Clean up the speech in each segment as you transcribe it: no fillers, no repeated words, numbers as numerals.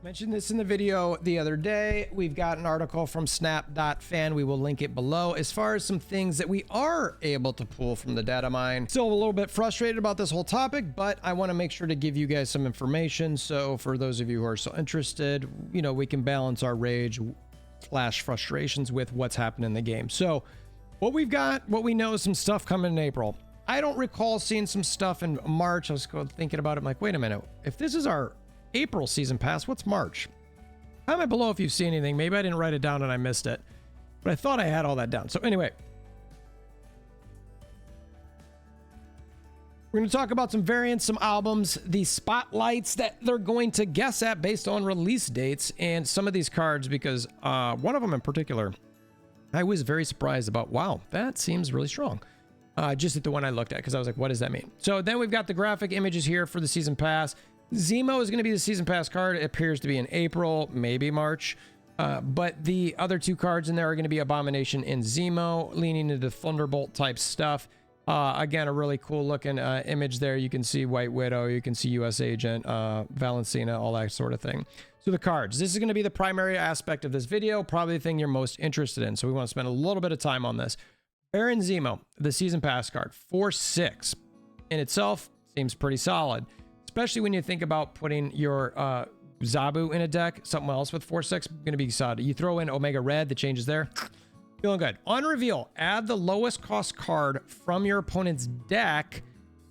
Mentioned this in the video the other day. We've got an article from Snap.fan. We will link it below as far as some things that we are able to pull from the data mine. Still a little bit frustrated about this whole topic, but I want to make sure to give you guys some information. So for those of you who are so interested, you know, we can balance our rage / frustrations with what's happening in the game. So what we've got, what we know is some stuff coming in April. I don't recall seeing some stuff in March. I was thinking about it. I'm like, wait a minute. If this is our April season pass, what's March? Comment below if you see anything. Maybe I didn't write it down and I missed it, but I thought I had all that down. So anyway, we're going to talk about some variants, some albums, the spotlights that they're going to guess at based on release dates, and some of these cards, because one of them in particular, I was very surprised about. Wow, that seems really strong. Just at the one I looked at, because I was like, what does that mean? So then we've got the graphic images here for the season pass. Zemo is going to be the season pass card. It appears to be in April, maybe March. But the other two cards in there are going to be Abomination and Zemo, leaning into Thunderbolt type stuff. Again, a really cool looking image there. You can see White Widow, you can see US Agent, Valencina, all that sort of thing. So the cards, this is going to be the primary aspect of this video, probably the thing you're most interested in. So we want to spend a little bit of time on this. Baron Zemo, the season pass card, 4/6 in itself seems pretty solid. Especially when you think about putting your Zabu in a deck, something else with 4/6 going to be solid. You throw in Omega Red, the changes there, feeling good. On reveal, add the lowest cost card from your opponent's deck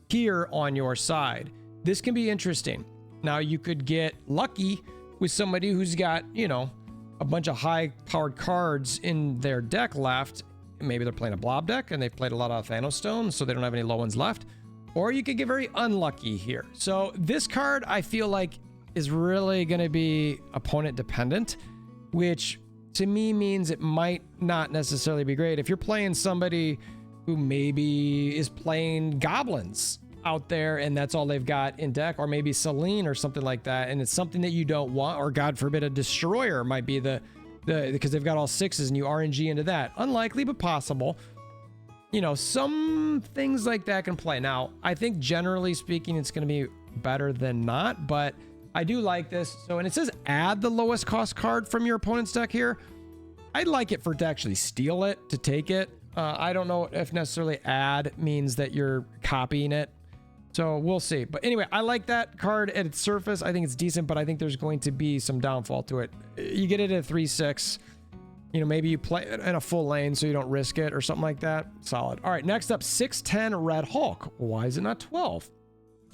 here on your side. This can be interesting. Now you could get lucky with somebody who's got, you know, a bunch of high powered cards in their deck left. Maybe they're playing a blob deck and they've played a lot of Thanos Stones, so they don't have any low ones left. Or you could get very unlucky here. So this card, I feel like, is really going to be opponent dependent, which to me means it might not necessarily be great. If you're playing somebody who maybe is playing goblins out there and that's all they've got in deck, or maybe Selene or something like that, and it's something that you don't want, or God forbid a Destroyer might be because they've got all 6s and you RNG into that. Unlikely, but possible. You know, some things like that can play. Now, I think generally speaking, it's going to be better than not, but I do like this. So, and it says add the lowest cost card from your opponent's deck here. I'd like it for it to actually steal it, to take it. I don't know if necessarily add means that you're copying it. So we'll see. But anyway, I like that card at its surface. I think it's decent, but I think there's going to be some downfall to it. You get it at 3/6. You know, maybe you play in a full lane so you don't risk it or something like that. Solid. All right, next up, 6/10 Red Hulk. Why is it not 12?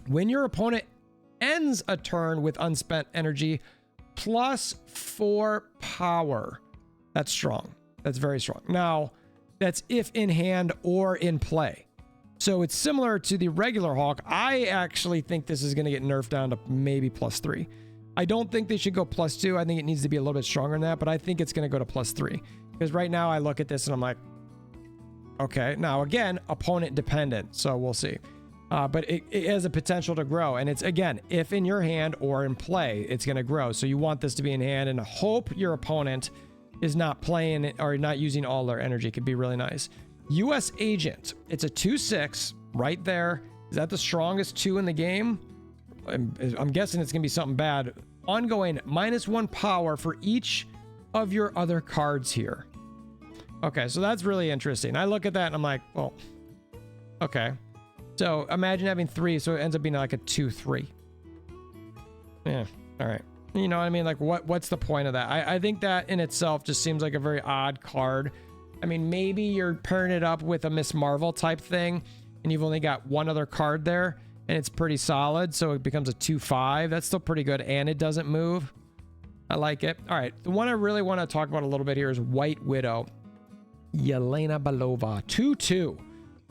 When your opponent ends a turn with unspent energy, +4 power. That's strong. That's very strong. Now, that's if in hand or in play. So it's similar to the regular Hulk. I actually think this is going to get nerfed down to maybe +3. I don't think they should go +2. I think it needs to be a little bit stronger than that, but I think it's going to go to +3. Because right now I look at this and I'm like, okay. Now, again, opponent dependent. So we'll see. But it has a potential to grow. And it's, again, if in your hand or in play, it's going to grow. So you want this to be in hand and hope your opponent is not playing it or not using all their energy. It could be really nice. US Agent. It's a 2/6 right there. Is that the strongest 2 in the game? I'm guessing it's gonna be something bad. Ongoing -1 power for each of your other cards here. Okay, so that's really interesting. I look at that and I'm like, well, okay. So imagine having 3, so it ends up being like a 2/3. Yeah, all right. You know what I mean? Like, what's the point of that? I think that in itself just seems like a very odd card. I mean, maybe you're pairing it up with a Miss Marvel type thing, and you've only got one other card there, and it's pretty solid, so it becomes a 2/5. That's still pretty good, and it doesn't move. I like it. All right, the one I really want to talk about a little bit here is White Widow. Yelena Belova, 2/2.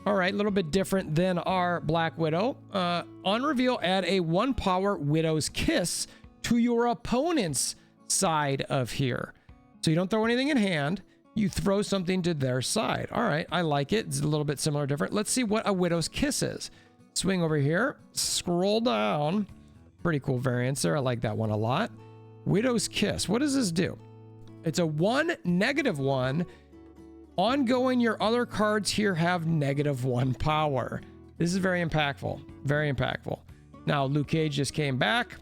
All right, a little bit different than our Black Widow. On reveal, add a 1 power Widow's Kiss to your opponent's side of here. So you don't throw anything in hand. You throw something to their side. All right, I like it. It's a little bit similar, different. Let's see what a Widow's Kiss is. Swing over here, scroll down. Pretty cool variants there. I like that one a lot. Widow's Kiss. What does this do? It's a 1, -1. Ongoing, your other cards here have -1 power. This is very impactful. Very impactful. Now, Luke Cage just came back.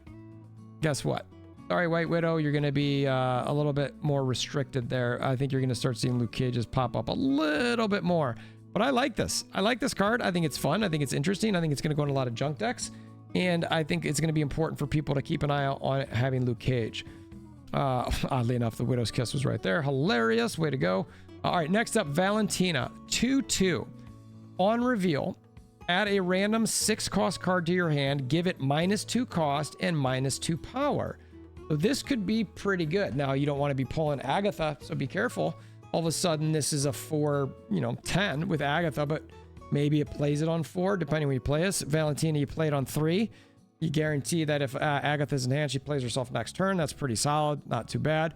Guess what? Sorry, White Widow, you're going to be a little bit more restricted there. I think you're going to start seeing Luke Cage's pop up a little bit more. But I like this. I like this card. I think it's fun. I think it's interesting. I think it's going to go in a lot of junk decks. And I think it's going to be important for people to keep an eye out on having Luke Cage. Oddly enough, the Widow's Kiss was right there. Hilarious. Way to go. All right, next up, Valentina. 2/2. On reveal, add a random 6-cost card to your hand. Give it -2 cost and -2 power. So this could be pretty good. Now, you don't want to be pulling Agatha, so be careful. All of a sudden, this is a 4-10 with Agatha, but maybe it plays it on 4, depending when you play this. Valentina, you play it on 3. You guarantee that if Agatha's in hand, she plays herself next turn. That's pretty solid, not too bad.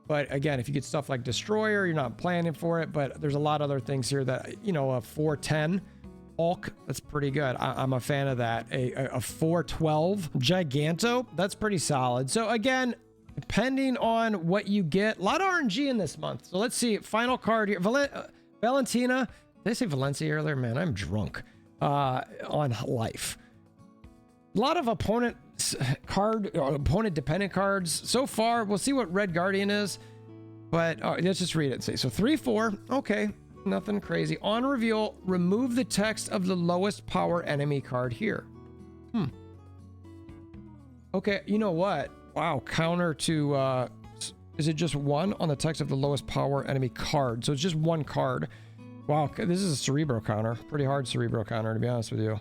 But again, if you get stuff like Destroyer, you're not planning for it, but there's a lot of other things here that, a 4/10 Hulk, that's pretty good. I'm a fan of that. A 4/12 Giganto, that's pretty solid. So again, depending on what you get, a lot of RNG in this month. So let's see, final card here. Valentina. Did I say Valencia earlier? Man, I'm drunk on life. A lot of opponent dependent cards so far. We'll see what Red Guardian is, but let's just read it. So 3/4. Okay, nothing crazy. On reveal, remove the text of the lowest power enemy card here. Okay, you know what? Wow, counter to is it just 1 on the text of the lowest power enemy card? So it's just 1 card. Wow, this is a Cerebro counter. Pretty hard Cerebro counter, to be honest with you.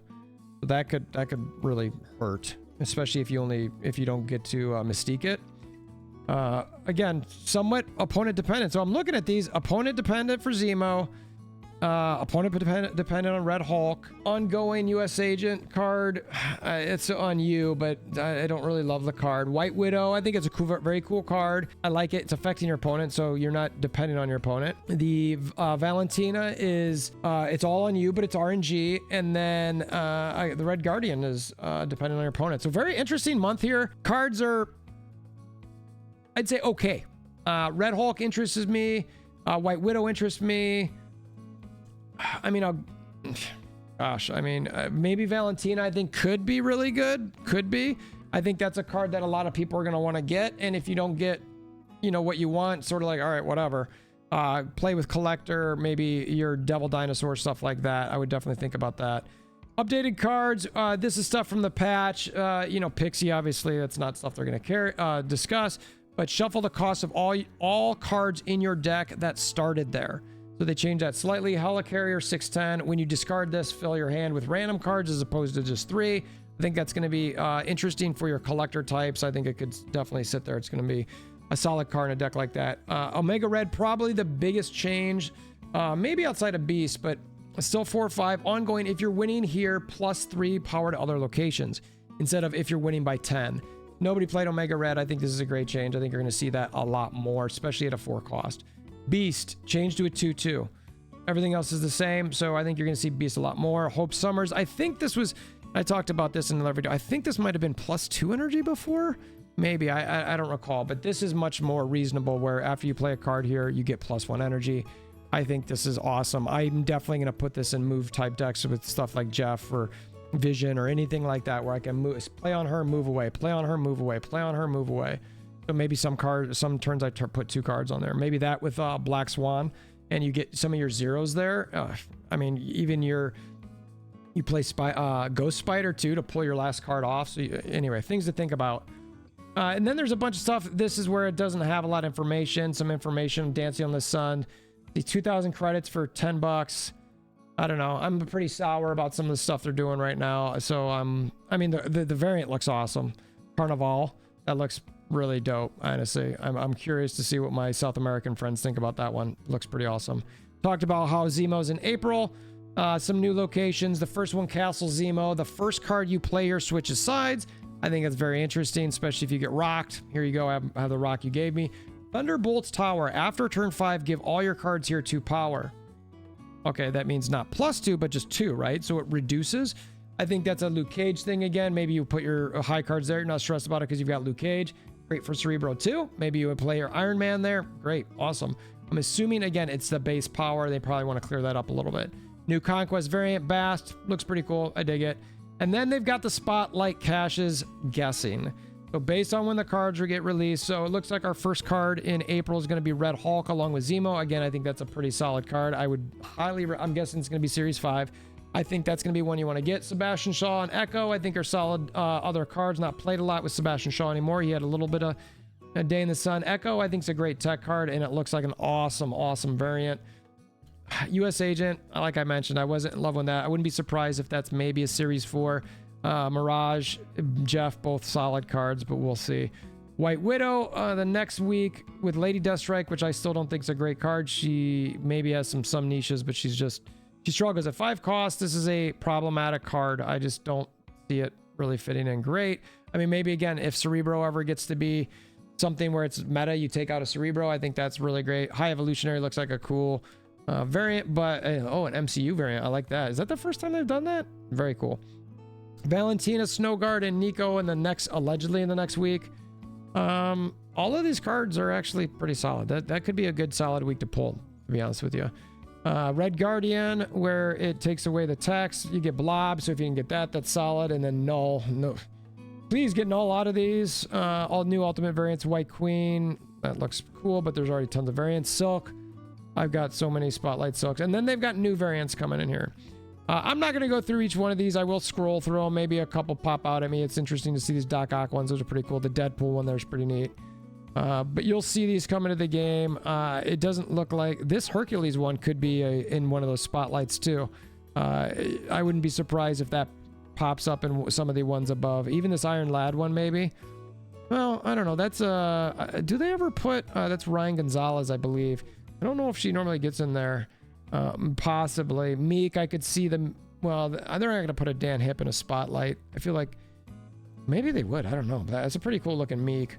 That could really hurt, especially if you don't get to Mystique it. Again, somewhat opponent dependent. So I'm looking at these. Opponent dependent for Zemo. Opponent dependent on Red Hulk. Ongoing US Agent card. It's on you, but I don't really love the card. White Widow. I think it's a very cool card. I like it. It's affecting your opponent, so you're not dependent on your opponent. The Valentina is it's all on you, but it's RNG. And then the Red Guardian is dependent on your opponent. So very interesting month here. Cards are, I'd say, okay. Red Hulk interests me. White Widow interests me. I mean, maybe Valentina, I think, could be really good. Could be. I think that's a card that a lot of people are going to want to get. And if you don't get, what you want, sort of like, all right, whatever. Play with Collector, maybe your Devil Dinosaur, stuff like that. I would definitely think about that. Updated cards. This is stuff from the patch. Pixie, obviously, that's not stuff they're going to discuss. But shuffle the cost of all cards in your deck that started there. So they changed that slightly. Helicarrier 6/10. When you discard this, fill your hand with random cards as opposed to just 3. I think that's going to be interesting for your collector types. I think it could definitely sit there. It's going to be a solid card in a deck like that. Omega Red, probably the biggest change, maybe outside of Beast, but still 4/5. Ongoing, if you're winning here, +3 power to other locations instead of if you're winning by 10. Nobody played Omega Red. I think this is a great change. I think you're going to see that a lot more, especially at a 4 cost. Beast changed to a 2/2. Everything else is the same, so I think you're going to see Beast a lot more. Hope Summers, I think this was, I talked about this in another video. I think this might have been +2 energy before. Maybe, I don't recall, but this is much more reasonable where after you play a card here, you get +1 energy. I think this is awesome. I'm definitely going to put this in move type decks with stuff like Jeff or Vision or anything like that where I can play on her, move away, play on her, move away, play on her, move away. So maybe some turns I put 2 cards on there. Maybe that with Black Swan, and you get some of your zeros there. Even you play Ghost Spider too to pull your last card off. So anyway, things to think about. And then there's a bunch of stuff. This is where it doesn't have a lot of information. Some information, Dancing on the Sun. The 2,000 credits for $10. I don't know. I'm pretty sour about some of the stuff they're doing right now. So the variant looks awesome. Carnival, that looks really dope, honestly. I'm curious to see what my South American friends think about that one. Looks pretty awesome. Talked about how Zemo's in April. Some new locations. The first one, Castle Zemo. The first card you play here switches sides. I think that's very interesting, especially if you get rocked. Here you go. I have the rock you gave me. Thunderbolt's Tower. After turn 5, give all your cards here 2 power. Okay, that means not +2, but just 2, right? So it reduces. I think that's a Luke Cage thing again. Maybe you put your high cards there. You're not stressed about it because you've got Luke Cage. Great for Cerebro too. Maybe you would play your Iron Man there. Great. Awesome. I'm assuming, again, it's the base power. They probably want to clear that up a little bit. New Conquest variant, Bast. Looks pretty cool. I dig it. And then they've got the Spotlight caches, Guessing. So based on when the cards will get released, so it looks like our first card in April is going to be Red Hulk along with Zemo. Again, I think that's a pretty solid card. I would highly, I'm guessing it's going to be Series 5. I think that's going to be one you want to get. Sebastian Shaw and Echo, I think are solid other cards. Not played a lot with Sebastian Shaw anymore. He had a little bit of a day in the sun. Echo, I think, is a great tech card, and it looks like an awesome, awesome variant. U.S. Agent, like I mentioned, I wasn't in love with that. I wouldn't be surprised if that's maybe a Series 4. Mirage, Jeff, both solid cards, but we'll see. White Widow, the next week with Lady Deathstrike, which I still don't think is a great card. She maybe has some niches, but she struggles at 5 cost. This is a problematic card. I just don't see it really fitting in great. I mean, maybe again, if Cerebro ever gets to be something where it's meta, you take out a Cerebro, I think that's really great. High Evolutionary looks like a cool variant, but oh, an MCU variant. I like that. Is that the first time they've done that? Very cool. Valentina, Snowguard, and Nico allegedly in the next week. All of these cards are actually pretty solid. That could be a good solid week to pull, to be honest with you. Red Guardian, where it takes away the text. You get Blob, so if you can get that, that's solid. And then Null. No, please get Null out of these. All new Ultimate variants. White Queen, that looks cool, but there's already tons of variants. Silk, I've got so many Spotlight Silks. And then they've got new variants coming in here. I'm not going to go through each one of these. I will scroll through them. Maybe a couple pop out at me. It's interesting to see these Doc Ock ones. Those are pretty cool. The Deadpool one there's pretty neat. But you'll see these coming to the game. It doesn't look like this Hercules one could be in one of those spotlights too. I wouldn't be surprised if that pops up in some of the ones above. Even this Iron Lad one, maybe. Well, I don't know. That's do they ever put? That's Ryan Gonzalez, I believe. I don't know if she normally gets in there. Possibly Meek. I could see them. Well, they're not going to put a Dan Hip in a spotlight. I feel like maybe they would. I don't know. That's a pretty cool looking Meek.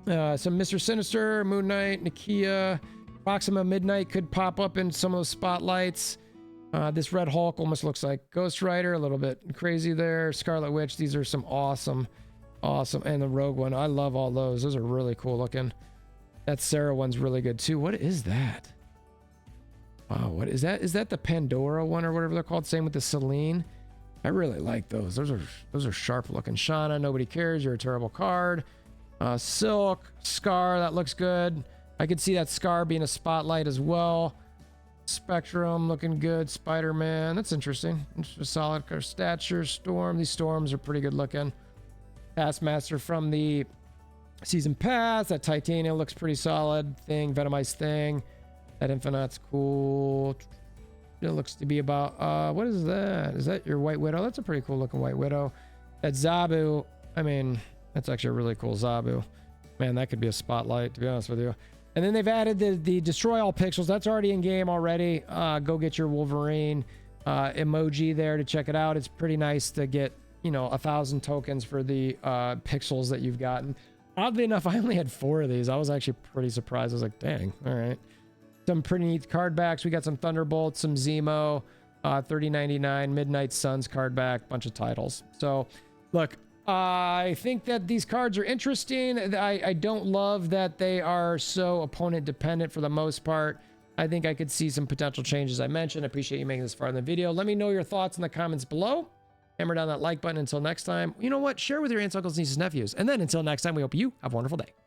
Some Mr. Sinister, Moon Knight, Nakia, Proxima Midnight could pop up in some of those spotlights. This Red Hulk almost looks like Ghost Rider, a little bit crazy there. Scarlet Witch, these are some awesome. And the Rogue one, I love all those. Those are really cool looking. That Sarah one's really good too. What is that? Wow, what is that? Is that the Pandora one or whatever they're called? Same with the Celine. I really like those. Those are sharp looking. Shauna, nobody cares. You're a terrible card. Silk, Scar, that looks good. I could see that Scar being a spotlight as well. Spectrum looking good. Spider-Man, that's interesting. Solid stature. Storm, these Storms are pretty good looking. Taskmaster from the season pass. That Titania looks pretty solid. Thing, Venomized Thing. That Infinite's cool. It looks to be about what is that? Is that your White Widow? That's a pretty cool looking White Widow. That Zabu, I mean, that's actually a really cool Zabu. Man, that could be a spotlight, to be honest with you. And then they've added the Destroy All Pixels. That's already in game already. Go get your Wolverine emoji there to check it out. It's pretty nice to get, 1,000 tokens for the pixels that you've gotten. Oddly enough, I only had 4 of these. I was actually pretty surprised. I was like, dang, all right. Some pretty neat card backs. We got some Thunderbolts, some Zemo, 30.99, Midnight Suns card back, bunch of titles. So, look, I think that these cards are interesting. I don't love that they are so opponent dependent for the most part. I think I could see some potential changes I mentioned. I appreciate you making this far in the video. Let me know your thoughts in the comments below. Hammer down that like button. Until next time, you know what? Share with your aunts, uncles, nieces, nephews. And then until next time, we hope you have a wonderful day.